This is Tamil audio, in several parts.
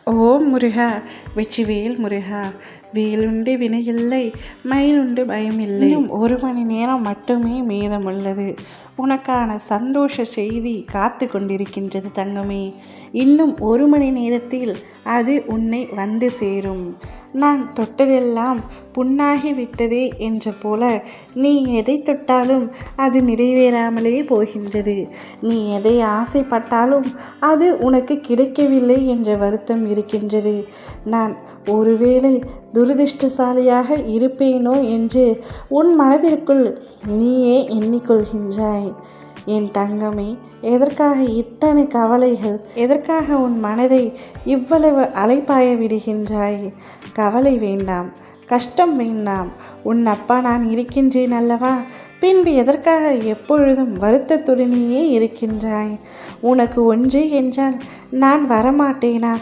ஓம் முருகா, வெற்றிவேல் முருகா. வேலுண்டு வினையில்லை, மயிலுண்டு பயமில்லை. இன்னும் 1 மணி நேரம் மட்டுமே மீதமுள்ளது. உனக்கான சந்தோஷ செய்தி காத்து கொண்டிருக்கின்றது தங்கமே. இன்னும் 1 மணி நேரத்தில் அது உன்னை வந்து சேரும். நான் தொட்டதெல்லாம் புண்ணாகி விட்டதே என்ற போல நீ எதை தொட்டாலும் அது நிறைவேறாமலே போகின்றது. நீ எதை ஆசைப்பட்டாலும் அது உனக்கு கிடைக்கவில்லை என்ற வருத்தம் இருக்கின்றது. நான் ஒருவேளை துரதிர்ஷ்டசாலியாக இருப்பேனோ என்று உன் மனதிற்குள் நீயே எண்ணிக்கொள்கின்றாய். என் தங்கமே, எதற்காக இத்தனை கவலைகள்? எதற்காக உன் மனதை இவ்வளவு அலைப்பாய விடுகின்றாய்? கவலை வேண்டாம், கஷ்டம் வேண்டாம். உன் அப்பா நான் இருக்கின்றேன் அல்லவா? பின்பு எதற்காக எப்பொழுதும் வருத்தத்துடனேயே இருக்கின்றாய்? உனக்கு ஒன்று என்றால் நான் வரமாட்டேனா?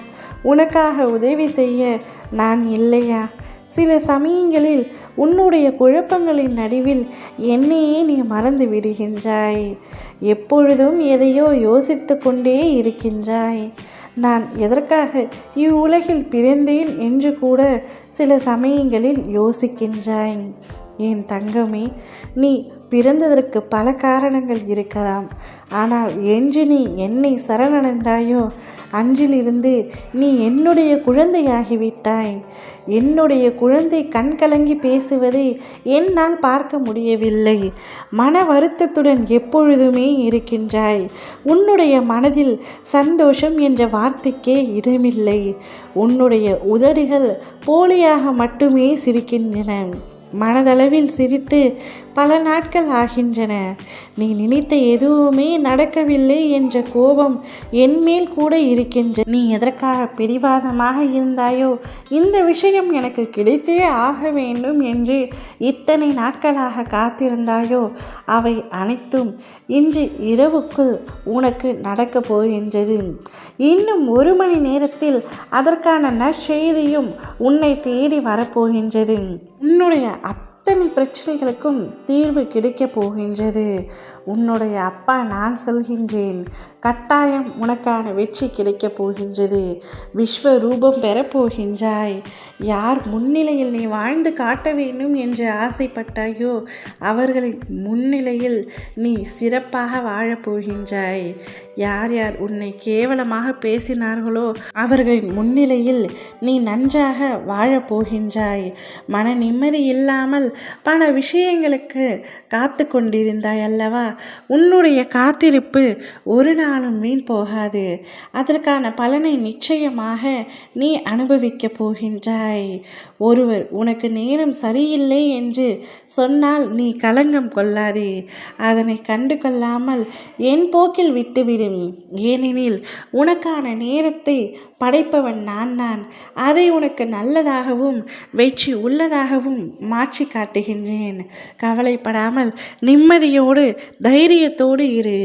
உனக்காக உதவி செய்ய நான் இல்லையா? சில சமயங்களில் உன்னுடைய குழப்பங்களின் நடுவில் என்னையே நீ மறந்து விடுகின்றாய். எப்பொழுதும் எதையோ யோசித்து கொண்டே இருக்கின்றாய். நான் எதற்காக இவ்வுலகில் பிறந்தேன் என்று கூட சில சமயங்களில் யோசிக்கின்றாய். என் தங்கமே, நீ பிறந்ததற்கு பல காரணங்கள் இருக்கலாம். ஆனால் என்று நீ என்னை சரணடைந்தாயோ அன்றிலிருந்து நீ என்னுடைய குழந்தையாகிவிட்டாய். என்னுடைய குழந்தை கண் கலங்கி பேசுவதை என்னால் பார்க்க முடியவில்லை. மன வருத்தத்துடன் எப்பொழுதுமே இருக்கின்றாய். உன்னுடைய மனதில் சந்தோஷம் என்ற வார்த்தைக்கே இடமில்லை. உன்னுடைய உதடுகள் போலியாக மட்டுமே சிரிக்கின்றன. மனதளவில் சிரித்து பல நாட்கள் ஆகின்றன. நீ நினைத்த எதுவுமே நடக்கவில்லை என்ற கோபம் என்மேல் கூட இருக்கின்ற. நீ எதற்காக பிடிவாதமாக இருந்தாயோ, இந்த விஷயம் எனக்கு கிடைத்தே ஆக வேண்டும் என்று இத்தனை நாட்களாக காத்திருந்தாயோ, அவை அனைத்தும் இன்று இரவுக்குள் உனக்கு நடக்கப் போகின்றது. இன்னும் 1 மணி நேரத்தில் அதற்கான நற்செய்தியும் உன்னை தேடி வரப்போகின்றது. உன்னுடைய அத்தனை பிரச்சனைகளுக்கும் தீர்வு கிடைக்கப் போகின்றது. உன்னுடைய அப்பா நான் சொல்கின்றேன். கட்டாயம் உனக்கான வெற்றி கிடைக்கப் போகின்றது. விஸ்வரூபம் பெறப்போகின்றாய். யார் முன்னிலையில் நீ வாழ்ந்து காட்ட வேண்டும் என்று ஆசைப்பட்டாயோ அவர்களின் முன்னிலையில் நீ சிறப்பாக வாழப்போகின்றாய். யார் யார் உன்னை கேவலமாக பேசினார்களோ அவர்களின் முன்னிலையில் நீ நன்றாக வாழப்போகின்றாய். மன நிம்மதி இல்லாமல் பல விஷயங்களுக்கு காத்து கொண்டிருந்தாய் அல்லவா? உன்னுடைய காத்திருப்பு ஒரு நாளும் வீண் போகாது. அதற்கான பலனை நிச்சயமாக நீ அனுபவிக்கப் போகின்றாய். ஒருவர் உனக்கு நேரம் சரியில்லை என்று சொன்னால் நீ கலங்கம் கொள்ளாதே. அதனை கண்டு கொள்ளாமல் என் போக்கில் விட்டுவிடும். ஏனெனில் உனக்கான நேரத்தை படைப்பவன் நான். அதை உனக்கு நல்லதாகவும் வெற்றி உள்ளதாகவும் மாற்றி காட்டுகின்றேன். கவலைப்படாமல் நிம்மதியோடு தைரியத்தோடு இரு.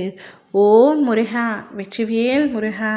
ஓம் முருகா, வெற்றிவேல் முருகா.